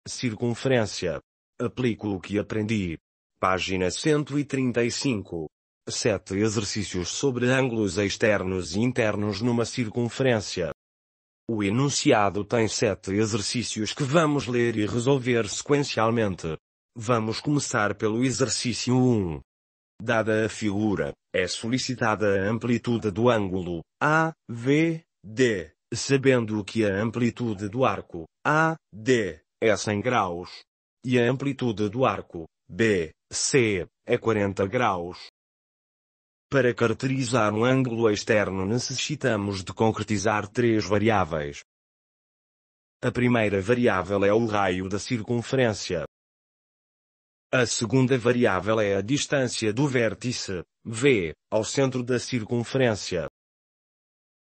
circunferência. Aplico o que aprendi. Página 135. 7 exercícios sobre ângulos externos e internos numa circunferência. O enunciado tem 7 exercícios que vamos ler e resolver sequencialmente. Vamos começar pelo exercício 1. Dada a figura, é solicitada a amplitude do ângulo AVD, sabendo que a amplitude do arco AD é 100 graus e a amplitude do arco BC é 40 graus. Para caracterizar um ângulo externo necessitamos de concretizar 3 variáveis. A primeira variável é o raio da circunferência. A segunda variável é a distância do vértice, V, ao centro da circunferência.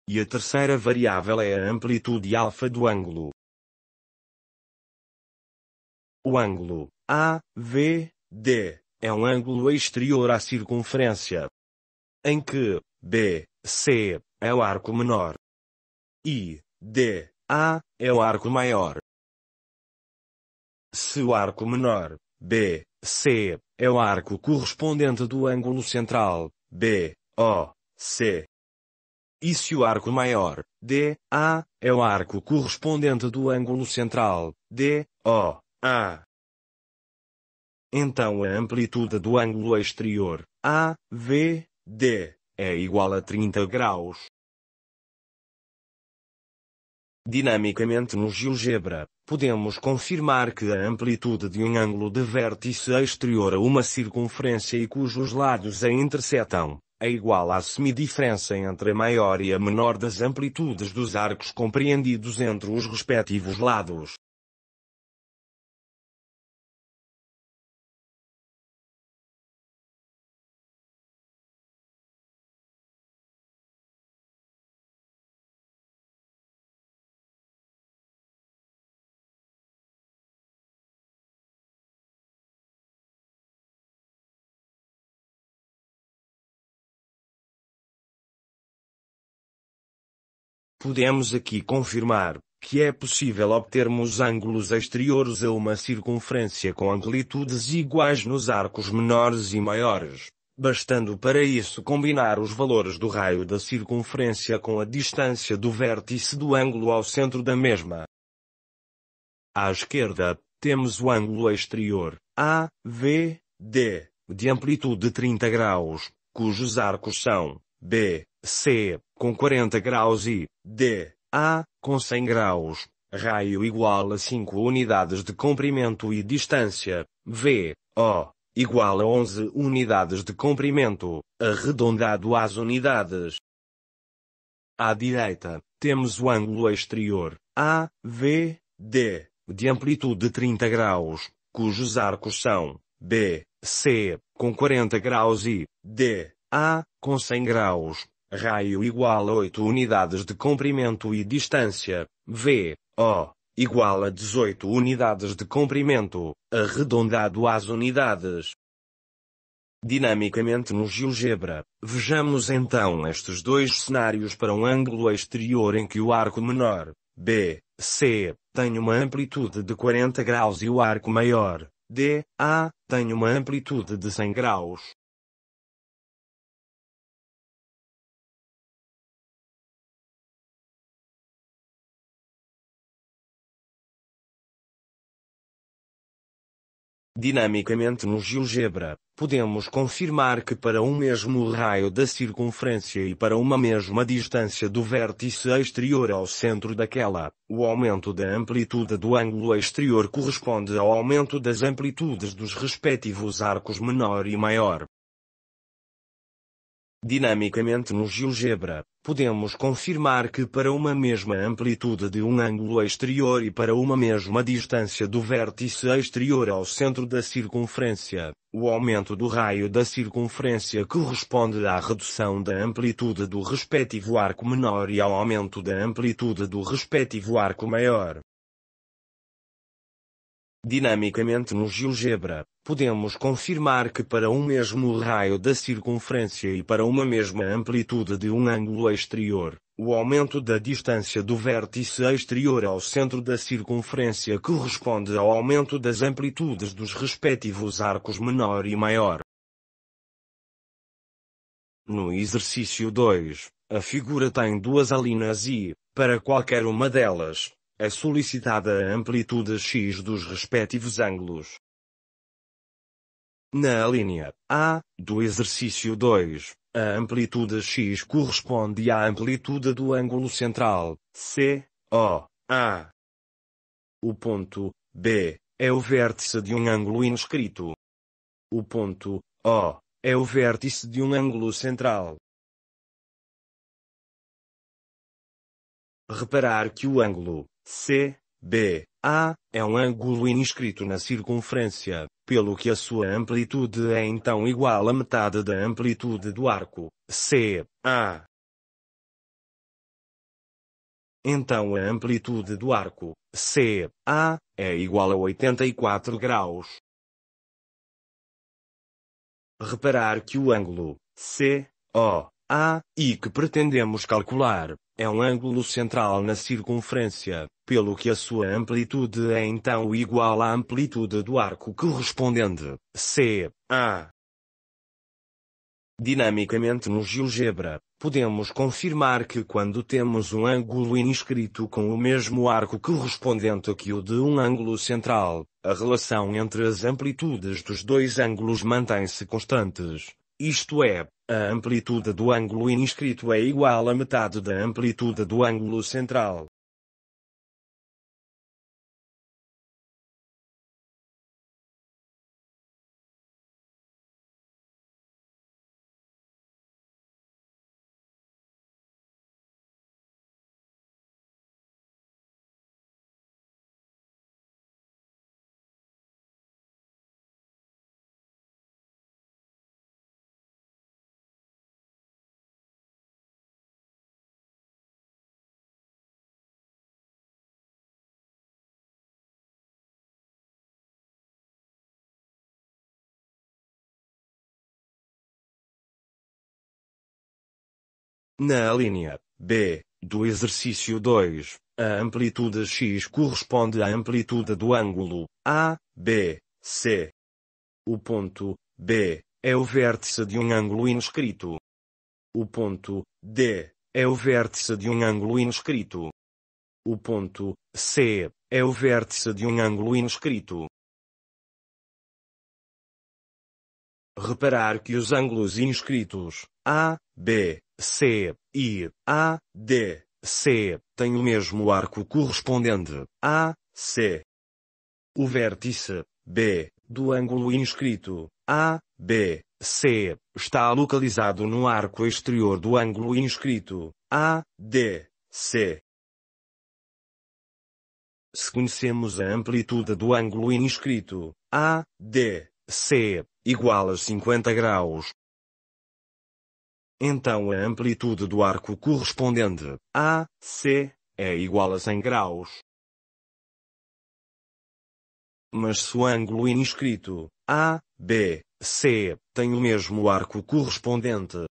E a terceira variável é a amplitude alfa do ângulo. O ângulo AVD é um ângulo exterior à circunferência, em que BC é o arco menor e DA é o arco maior. Se o arco menor, BC, é o arco correspondente do ângulo central, BOC. E se o arco maior, DA, é o arco correspondente do ângulo central, DOA. Então a amplitude do ângulo exterior, AVD, é igual a 30 graus. Dinamicamente no GeoGebra, podemos confirmar que a amplitude de um ângulo de vértice exterior a uma circunferência e cujos lados a intersetam, é igual à semidiferença entre a maior e a menor das amplitudes dos arcos compreendidos entre os respectivos lados. Podemos aqui confirmar que é possível obtermos ângulos exteriores a uma circunferência com amplitudes iguais nos arcos menores e maiores, bastando para isso combinar os valores do raio da circunferência com a distância do vértice do ângulo ao centro da mesma. À esquerda, temos o ângulo exterior, AVD, de amplitude 30 graus, cujos arcos são BC, com 40 graus e DA, com 100 graus, raio igual a 5 unidades de comprimento e distância, VO, igual a 11 unidades de comprimento, arredondado às unidades. À direita, temos o ângulo exterior, AVD, de amplitude 30 graus, cujos arcos são BC, com 40 graus e DA, com 100 graus, raio igual a 8 unidades de comprimento e distância, VO, igual a 18 unidades de comprimento, arredondado às unidades. Dinamicamente no GeoGebra, vejamos então estes dois cenários para um ângulo exterior em que o arco menor, BC, tem uma amplitude de 40 graus e o arco maior, DA, tem uma amplitude de 100 graus. Dinamicamente no GeoGebra, podemos confirmar que para um mesmo raio da circunferência e para uma mesma distância do vértice exterior ao centro daquela, o aumento da amplitude do ângulo exterior corresponde ao aumento das amplitudes dos respectivos arcos menor e maior. Dinamicamente no GeoGebra, podemos confirmar que para uma mesma amplitude de um ângulo exterior e para uma mesma distância do vértice exterior ao centro da circunferência, o aumento do raio da circunferência corresponde à redução da amplitude do respectivo arco menor e ao aumento da amplitude do respectivo arco maior. Dinamicamente no GeoGebra, podemos confirmar que para um mesmo raio da circunferência e para uma mesma amplitude de um ângulo exterior, o aumento da distância do vértice exterior ao centro da circunferência corresponde ao aumento das amplitudes dos respectivos arcos menor e maior. No exercício 2, a figura tem duas alíneas e, para qualquer uma delas, é solicitada a amplitude x dos respectivos ângulos. Na alínea A, do exercício 2, a amplitude x corresponde à amplitude do ângulo central, COA. O ponto B é o vértice de um ângulo inscrito. O ponto O é o vértice de um ângulo central. Reparar que o ângulo CBA é um ângulo inscrito na circunferência, pelo que a sua amplitude é então igual à metade da amplitude do arco CA. Então a amplitude do arco CA é igual a 84 graus. Reparar que o ângulo COA, e que pretendemos calcular, é um ângulo central na circunferência, pelo que a sua amplitude é então igual à amplitude do arco correspondente, CA. Dinamicamente no GeoGebra, podemos confirmar que quando temos um ângulo inscrito com o mesmo arco correspondente que o de um ângulo central, a relação entre as amplitudes dos dois ângulos mantém-se constantes. Isto é, a amplitude do ângulo inscrito é igual à metade da amplitude do ângulo central. Na alínea B, do exercício 2, a amplitude x corresponde à amplitude do ângulo ABC. O ponto B é o vértice de um ângulo inscrito. O ponto D é o vértice de um ângulo inscrito. O ponto C é o vértice de um ângulo inscrito. Reparar que os ângulos inscritos A, B, C e A, D, C têm o mesmo arco correspondente A, C. O vértice B do ângulo inscrito A, B, C está localizado no arco exterior do ângulo inscrito A, D, C. Se conhecemos a amplitude do ângulo inscrito A, D, C igual a 50 graus, então a amplitude do arco correspondente A, C é igual a 100 graus. Mas se o ângulo inscrito A, B, C tem o mesmo arco correspondente,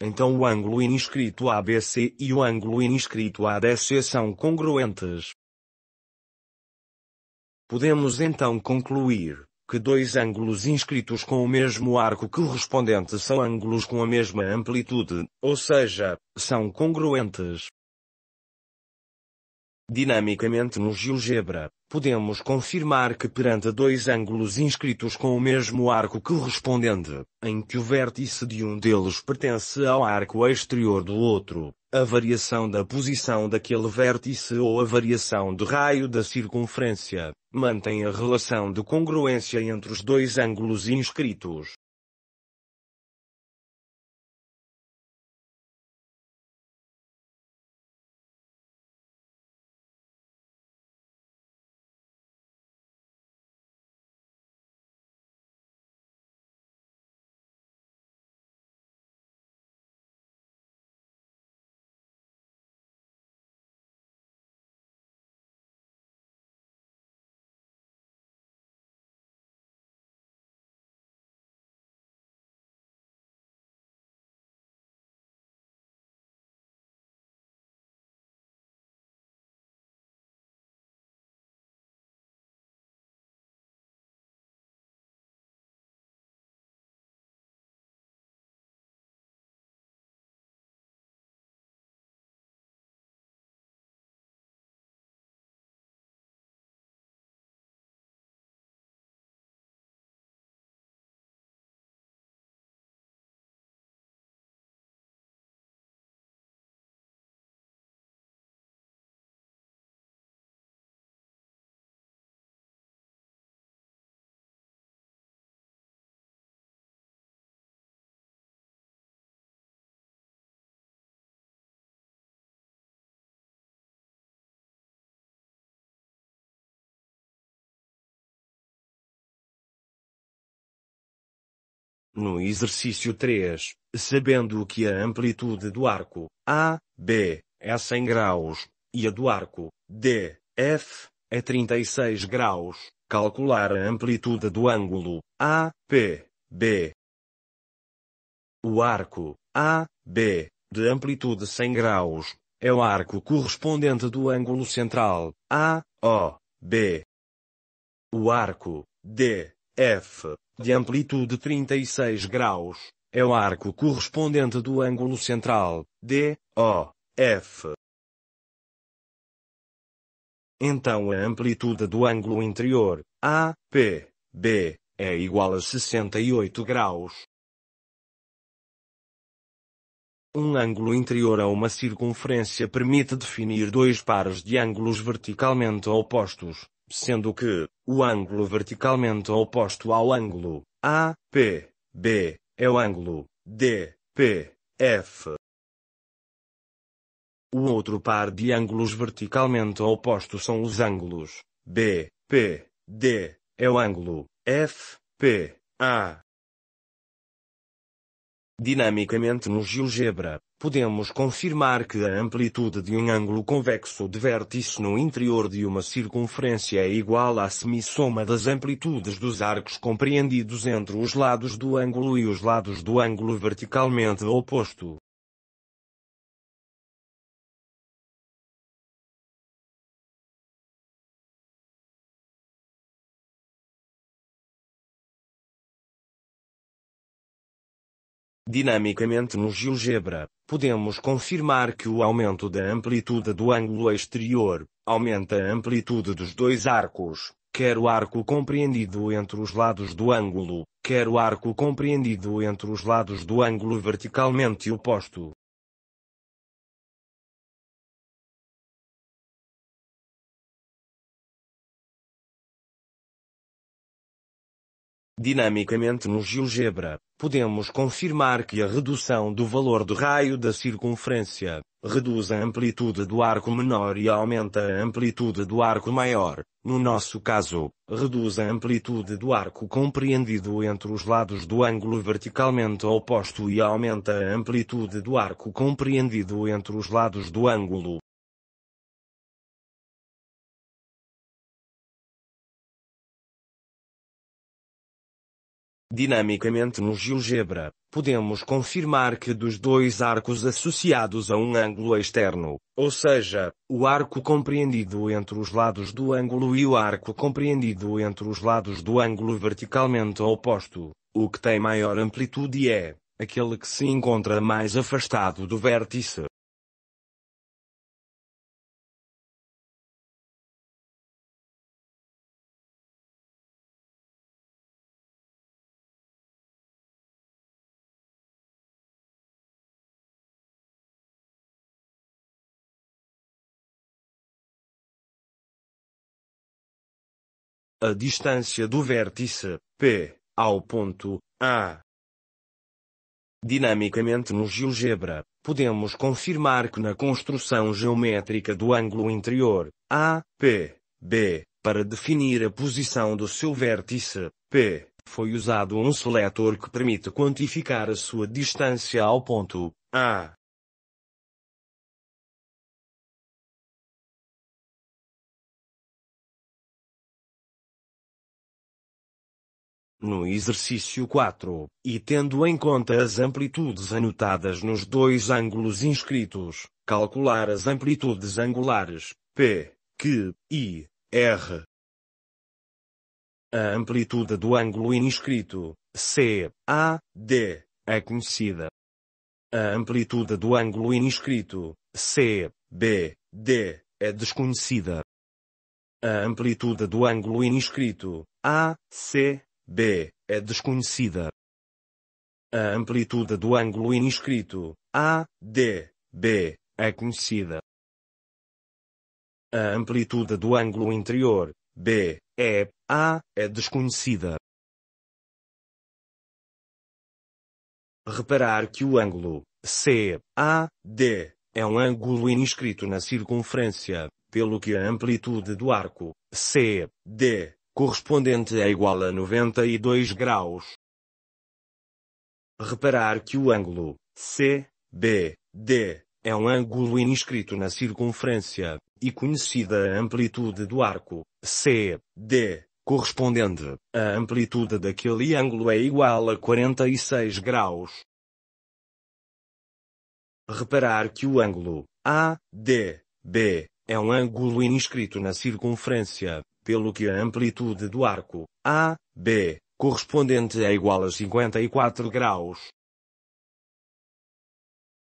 então o ângulo inscrito ABC e o ângulo inscrito ADC são congruentes. Podemos então concluir que dois ângulos inscritos com o mesmo arco correspondente são ângulos com a mesma amplitude, ou seja, são congruentes. Dinamicamente no GeoGebra, podemos confirmar que perante dois ângulos inscritos com o mesmo arco correspondente, em que o vértice de um deles pertence ao arco exterior do outro, a variação da posição daquele vértice ou a variação de raio da circunferência, mantém a relação de congruência entre os dois ângulos inscritos. No exercício 3, sabendo que a amplitude do arco A, B, é 100 graus, e a do arco D, F, é 36 graus, calcular a amplitude do ângulo A, P, B. O arco A, B, de amplitude 100 graus, é o arco correspondente do ângulo central A, O, B. O arco D, F, de amplitude 36 graus, é o arco correspondente do ângulo central D, O, F. Então a amplitude do ângulo interior A, P, B, é igual a 68 graus. Um ângulo interior a uma circunferência permite definir dois pares de ângulos verticalmente opostos, sendo que o ângulo verticalmente oposto ao ângulo A, P, B, é o ângulo D, P, F. O outro par de ângulos verticalmente opostos são os ângulos B, P, D, é o ângulo F, P, A. Dinamicamente no GeoGebra, podemos confirmar que a amplitude de um ângulo convexo de vértice no interior de uma circunferência é igual à semissoma das amplitudes dos arcos compreendidos entre os lados do ângulo e os lados do ângulo verticalmente oposto. Dinamicamente no GeoGebra, podemos confirmar que o aumento da amplitude do ângulo exterior aumenta a amplitude dos dois arcos, quer o arco compreendido entre os lados do ângulo, quer o arco compreendido entre os lados do ângulo verticalmente oposto. Dinamicamente no GeoGebra, podemos confirmar que a redução do valor do raio da circunferência reduz a amplitude do arco menor e aumenta a amplitude do arco maior. No nosso caso, reduz a amplitude do arco compreendido entre os lados do ângulo verticalmente oposto e aumenta a amplitude do arco compreendido entre os lados do ângulo. Dinamicamente no GeoGebra, podemos confirmar que dos dois arcos associados a um ângulo externo, ou seja, o arco compreendido entre os lados do ângulo e o arco compreendido entre os lados do ângulo verticalmente oposto, o que tem maior amplitude é aquele que se encontra mais afastado do vértice. A distância do vértice P ao ponto A. Dinamicamente no GeoGebra, podemos confirmar que na construção geométrica do ângulo interior A, P, B, para definir a posição do seu vértice P, foi usado um seletor que permite quantificar a sua distância ao ponto A. No exercício 4, e tendo em conta as amplitudes anotadas nos dois ângulos inscritos, calcular as amplitudes angulares, P, Q, I, R. A amplitude do ângulo inscrito, C, A, D, é conhecida. A amplitude do ângulo inscrito, C, B, D, é desconhecida. A amplitude do ângulo inscrito, A, C, B, é desconhecida. A amplitude do ângulo inscrito, A, D, B, é conhecida. A amplitude do ângulo interior, B, E, A, é desconhecida. Reparar que o ângulo, C, A, D, é um ângulo inscrito na circunferência, pelo que a amplitude do arco, C, D, correspondente é igual a 92 graus. Reparar que o ângulo CBD é um ângulo inscrito na circunferência, e conhecida a amplitude do arco CD, correspondente. A amplitude daquele ângulo é igual a 46 graus. Reparar que o ângulo ADB é um ângulo inscrito na circunferência, pelo que a amplitude do arco AB correspondente é igual a 54 graus.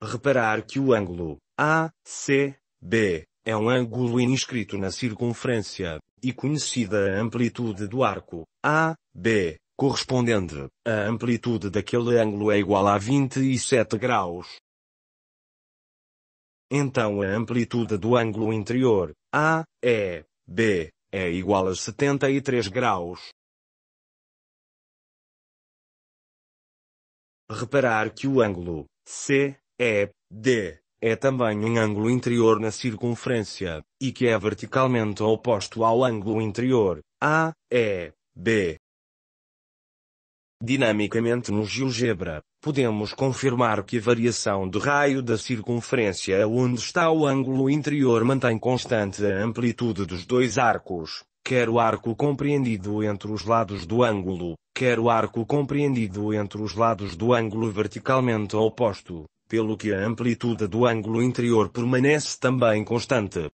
Reparar que o ângulo ACB é um ângulo inscrito na circunferência, e conhecida a amplitude do arco AB correspondente. A amplitude daquele ângulo é igual a 27 graus. Então a amplitude do ângulo interior AEB é igual a 73 graus. Reparar que o ângulo CED é também um ângulo interior na circunferência, e que é verticalmente oposto ao ângulo interior AEB. Dinamicamente no GeoGebra, podemos confirmar que a variação de raio da circunferência onde está o ângulo interior mantém constante a amplitude dos dois arcos, quer o arco compreendido entre os lados do ângulo, quer o arco compreendido entre os lados do ângulo verticalmente oposto, pelo que a amplitude do ângulo interior permanece também constante.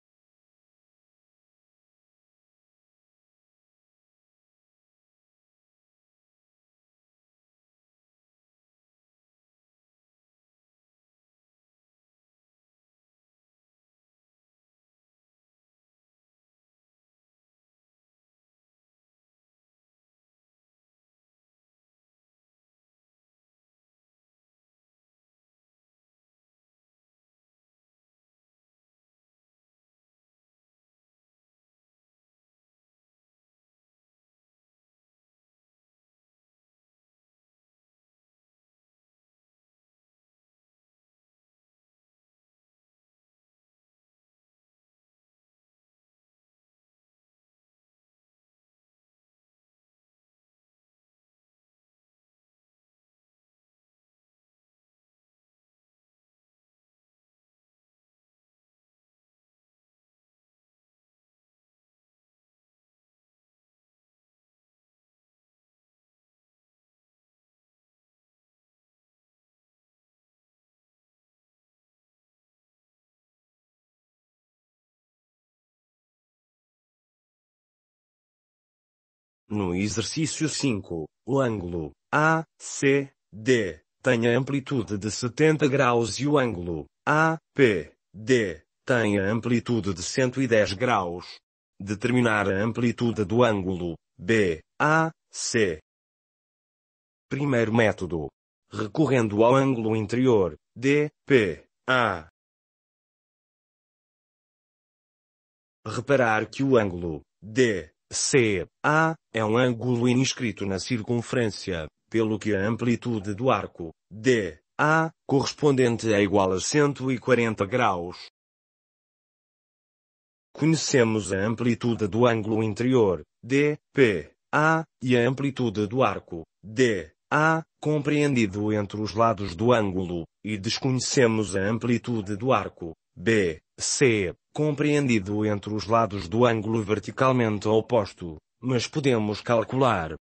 No exercício 5, o ângulo ACD tem a amplitude de 70 graus e o ângulo APD tem a amplitude de 110 graus. Determinar a amplitude do ângulo BAC. Primeiro método. Recorrendo ao ângulo interior DPA. Reparar que o ângulo DCA é um ângulo inscrito na circunferência, pelo que a amplitude do arco DA correspondente é igual a 140 graus. Conhecemos a amplitude do ângulo interior DPA e a amplitude do arco DA compreendido entre os lados do ângulo, e desconhecemos a amplitude do arco BC compreendido entre os lados do ângulo verticalmente oposto, mas podemos calcular.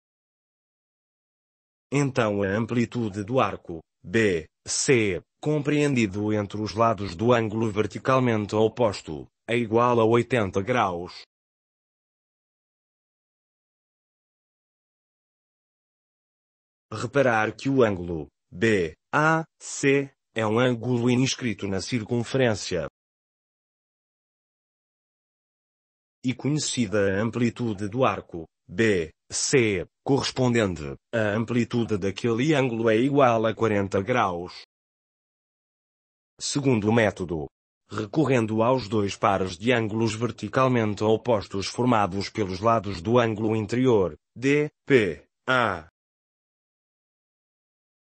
Então a amplitude do arco BC compreendido entre os lados do ângulo verticalmente oposto é igual a 80 graus. Reparar que o ângulo BAC é um ângulo inscrito na circunferência, e conhecida a amplitude do arco BC correspondente. A amplitude daquele ângulo é igual a 40 graus. Segundo método. Recorrendo aos dois pares de ângulos verticalmente opostos formados pelos lados do ângulo interior DPA.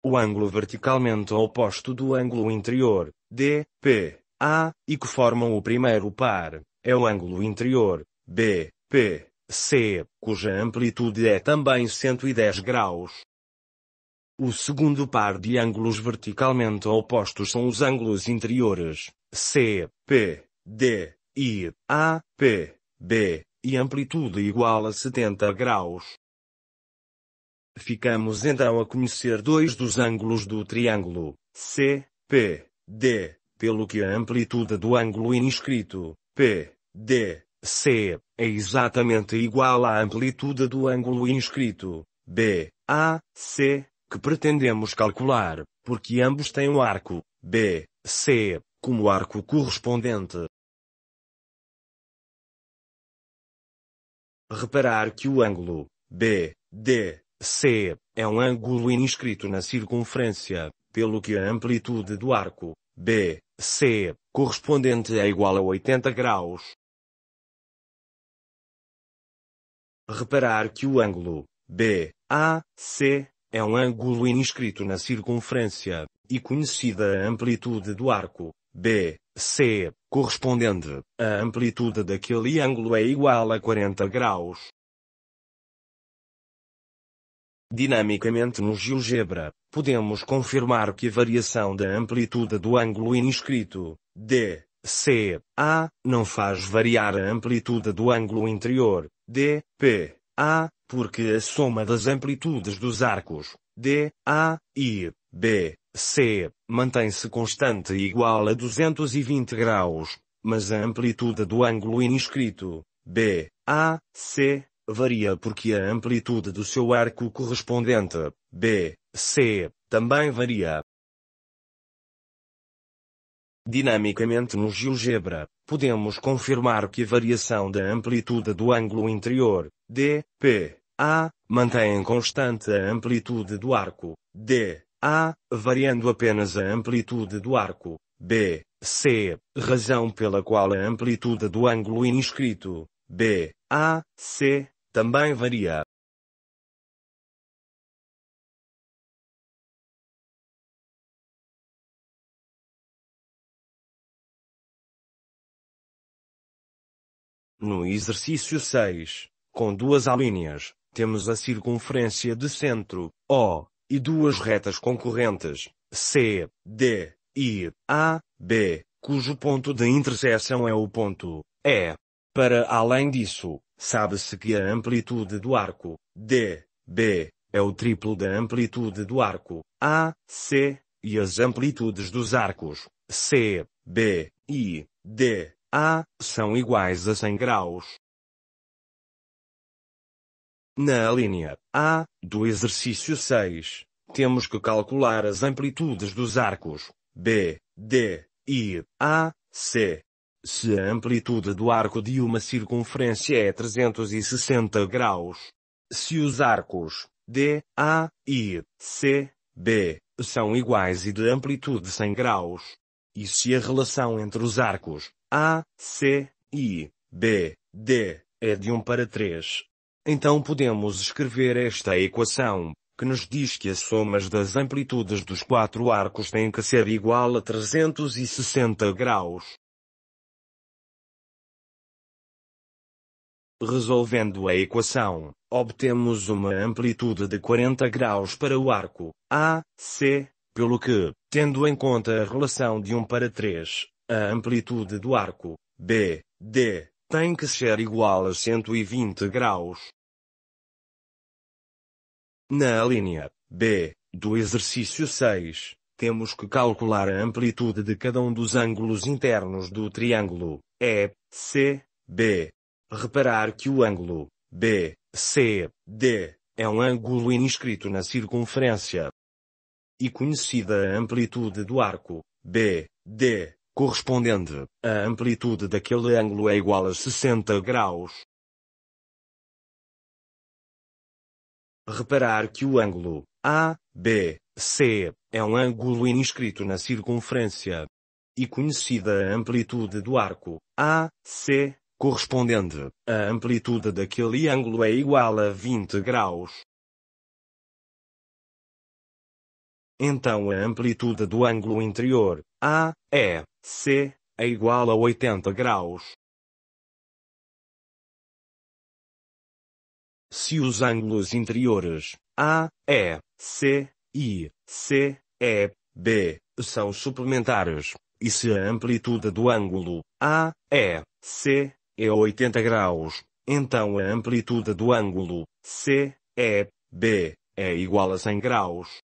O ângulo verticalmente oposto do ângulo interior DPA e que formam o primeiro par é o ângulo interior BPC, cuja amplitude é também 110 graus. O segundo par de ângulos verticalmente opostos são os ângulos interiores, C, P, D, e A, P, B, e amplitude igual a 70 graus. Ficamos então a conhecer dois dos ângulos do triângulo, C, P, D, pelo que a amplitude do ângulo inscrito, P, D, C, é exatamente igual à amplitude do ângulo inscrito, B, A, C, que pretendemos calcular, porque ambos têm um arco, B, C, como arco correspondente. Reparar que o ângulo, B, D, C, é um ângulo inscrito na circunferência, pelo que a amplitude do arco, B, C, correspondente é igual a 80 graus. Reparar que o ângulo, B, A, C, é um ângulo inscrito na circunferência, e conhecida a amplitude do arco, B, C, correspondente, a amplitude daquele ângulo é igual a 40 graus. Dinamicamente no GeoGebra, podemos confirmar que a variação da amplitude do ângulo inscrito, D, C, A, não faz variar a amplitude do ângulo interior, D, P, A, porque a soma das amplitudes dos arcos, D, A, e B, C, mantém-se constante e igual a 220 graus, mas a amplitude do ângulo inscrito, B, A, C, varia porque a amplitude do seu arco correspondente, B, C, também varia. Dinamicamente no GeoGebra, podemos confirmar que a variação da amplitude do ângulo interior, D, P, A, mantém constante a amplitude do arco, D, A, variando apenas a amplitude do arco, B, C, razão pela qual a amplitude do ângulo inscrito, B, A, C, também varia. No exercício 6, com duas alíneas, temos a circunferência de centro, O, e duas retas concorrentes, C, D, e A, B, cujo ponto de interseção é o ponto E. Para além disso, sabe-se que a amplitude do arco, D, B, é o triplo da amplitude do arco, A, C, e as amplitudes dos arcos, C, B, e D, A, são iguais a 100 graus. Na linha A, do exercício 6, temos que calcular as amplitudes dos arcos, B, D, e A, C. Se a amplitude do arco de uma circunferência é 360 graus. Se os arcos, D, A, e C, B, são iguais e de amplitude 100 graus. E se a relação entre os arcos, A, C, e B, D, é de 1:3. Então podemos escrever esta equação, que nos diz que as somas das amplitudes dos quatro arcos têm que ser igual a 360 graus. Resolvendo a equação, obtemos uma amplitude de 40 graus para o arco A, C, pelo que, tendo em conta a relação de 1:3, a amplitude do arco B, D, tem que ser igual a 120 graus. Na linha B, do exercício 6, temos que calcular a amplitude de cada um dos ângulos internos do triângulo E, C, B. Reparar que o ângulo B, C, D é um ângulo inscrito na circunferência. E conhecida a amplitude do arco B, D, correspondente, a amplitude daquele ângulo é igual a 60 graus. Reparar que o ângulo A, B, C é um ângulo inscrito na circunferência. E conhecida a amplitude do arco A, C, correspondente, a amplitude daquele ângulo é igual a 20 graus. Então a amplitude do ângulo interior, A, E, C, é igual a 80 graus. Se os ângulos interiores, A, E, C, I, C, E, B, são suplementares, e se a amplitude do ângulo A, E, C, é 80 graus, então a amplitude do ângulo C, E, B, é igual a 100 graus.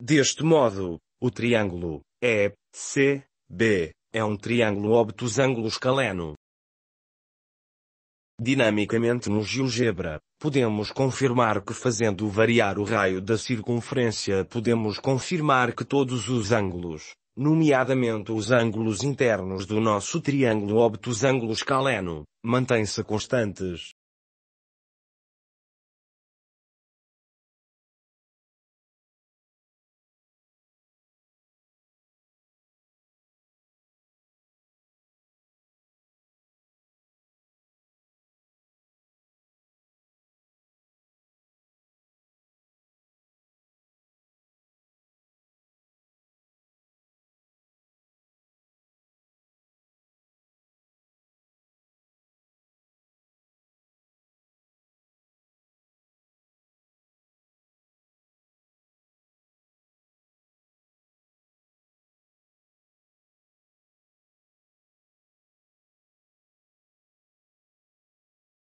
Deste modo, o triângulo E, C, B, é um triângulo obtusângulo-escaleno. Dinamicamente no GeoGebra, podemos confirmar que fazendo variar o raio da circunferência podemos confirmar que todos os ângulos, nomeadamente os ângulos internos do nosso triângulo obtusângulo-escaleno, mantêm-se constantes.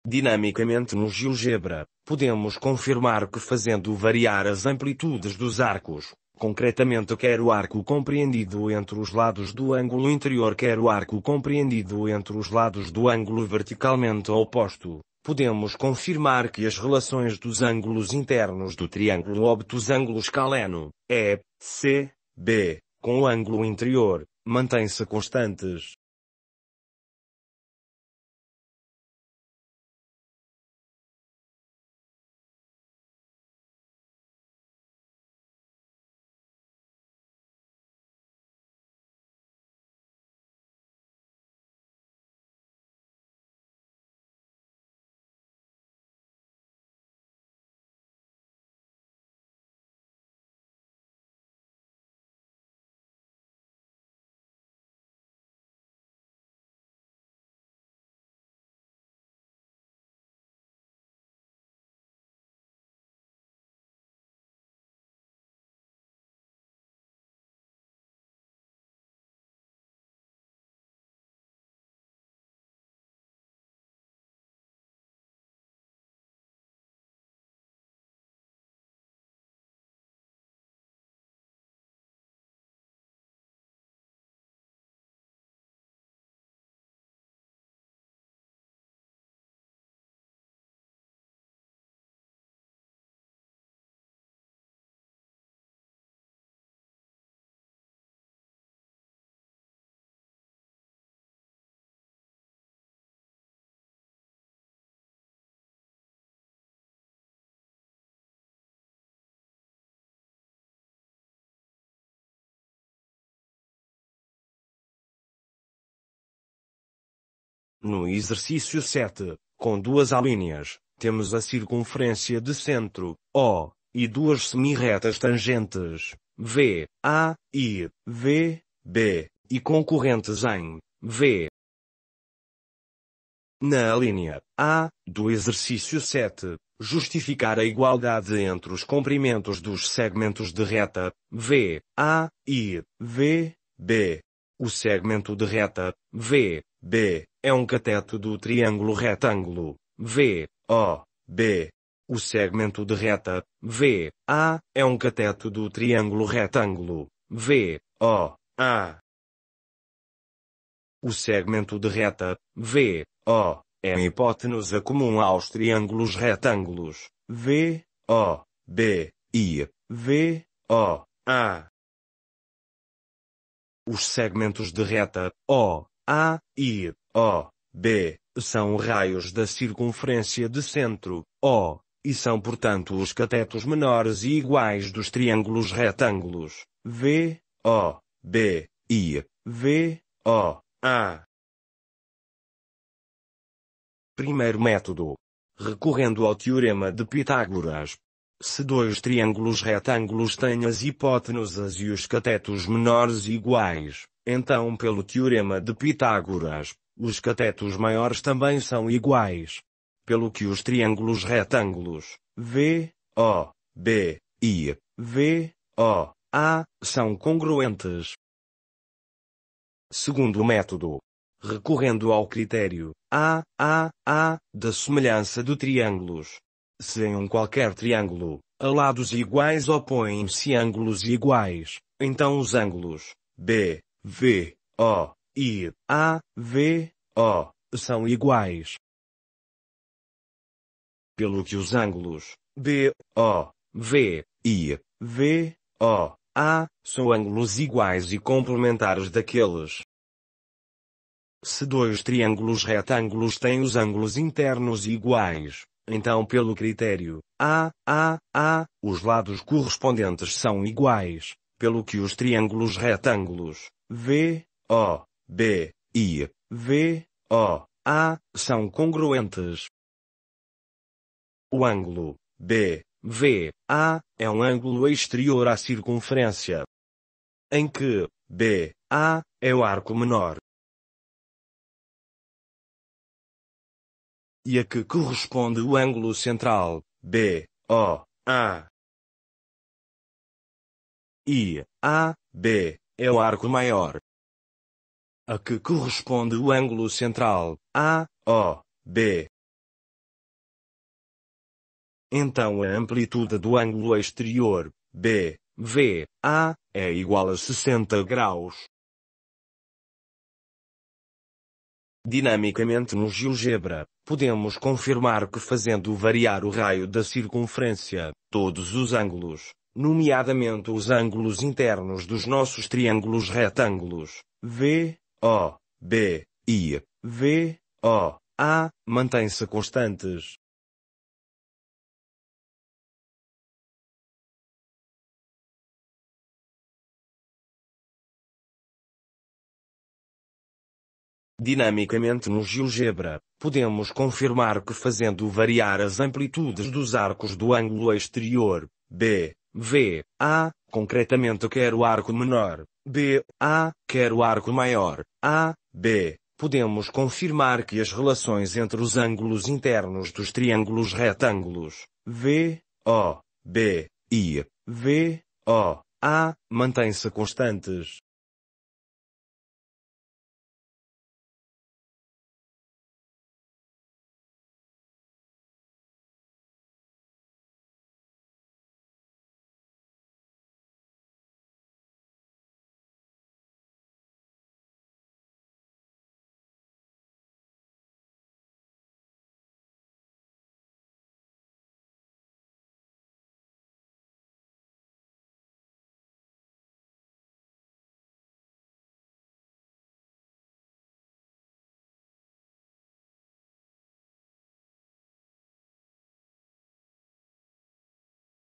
Dinamicamente no GeoGebra, podemos confirmar que fazendo variar as amplitudes dos arcos, concretamente quer o arco compreendido entre os lados do ângulo interior quer o arco compreendido entre os lados do ângulo verticalmente oposto, podemos confirmar que as relações dos ângulos internos do triângulo obtusângulo-escaleno, E, C, B, com o ângulo interior, mantêm-se constantes. No exercício 7, com duas alíneas, temos a circunferência de centro, O, e duas semirretas tangentes, V, A, e V, B, e concorrentes em V. Na linha A, do exercício 7, justificar a igualdade entre os comprimentos dos segmentos de reta, V, A, e V, B. O segmento de reta, V, B, é um cateto do triângulo retângulo, V, O, B. O segmento de reta, V, A, é um cateto do triângulo retângulo, V, O, A. O segmento de reta, V, O, é a hipotenusa comum aos triângulos retângulos, V, O, B, e V, O, A. Os segmentos de reta, O, A, e O, B, são raios da circunferência de centro, O, e são portanto os catetos menores e iguais dos triângulos retângulos, V, O, B, e V, O, A. Primeiro método. Recorrendo ao teorema de Pitágoras. Se dois triângulos retângulos têm as hipotenusas e os catetos menores iguais, então pelo teorema de Pitágoras, os catetos maiores também são iguais. Pelo que os triângulos retângulos, V, O, B, I, V, O, A, são congruentes. Segundo método. Recorrendo ao critério A, da semelhança de triângulos. Se em um qualquer triângulo, a lados iguais opõem-se ângulos iguais, então os ângulos B, V, O, e A, V, O, são iguais. Pelo que os ângulos B, O, V, I, V, O, A, são ângulos iguais e complementares daqueles. Se dois triângulos retângulos têm os ângulos internos iguais, então pelo critério A, os lados correspondentes são iguais, pelo que os triângulos retângulos V, O, B, I, V, O, A, são congruentes. O ângulo B, V, A, é um ângulo exterior à circunferência, em que B, A, é o arco menor. E a que corresponde o ângulo central, B, O, A. E, A, B, é o arco maior. A que corresponde o ângulo central, A, O, B. Então a amplitude do ângulo exterior, B, V, A, é igual a 60 graus. Dinamicamente no GeoGebra, podemos confirmar que fazendo variar o raio da circunferência, todos os ângulos, nomeadamente os ângulos internos dos nossos triângulos retângulos, V, O, B, I, V, O, A, mantêm-se constantes. Dinamicamente no GeoGebra, podemos confirmar que fazendo variar as amplitudes dos arcos do ângulo exterior, B, V, A, concretamente quer o arco menor, B, A, quer o arco maior, A, B, podemos confirmar que as relações entre os ângulos internos dos triângulos retângulos, V, O, B, I, V, O, A, mantêm-se constantes.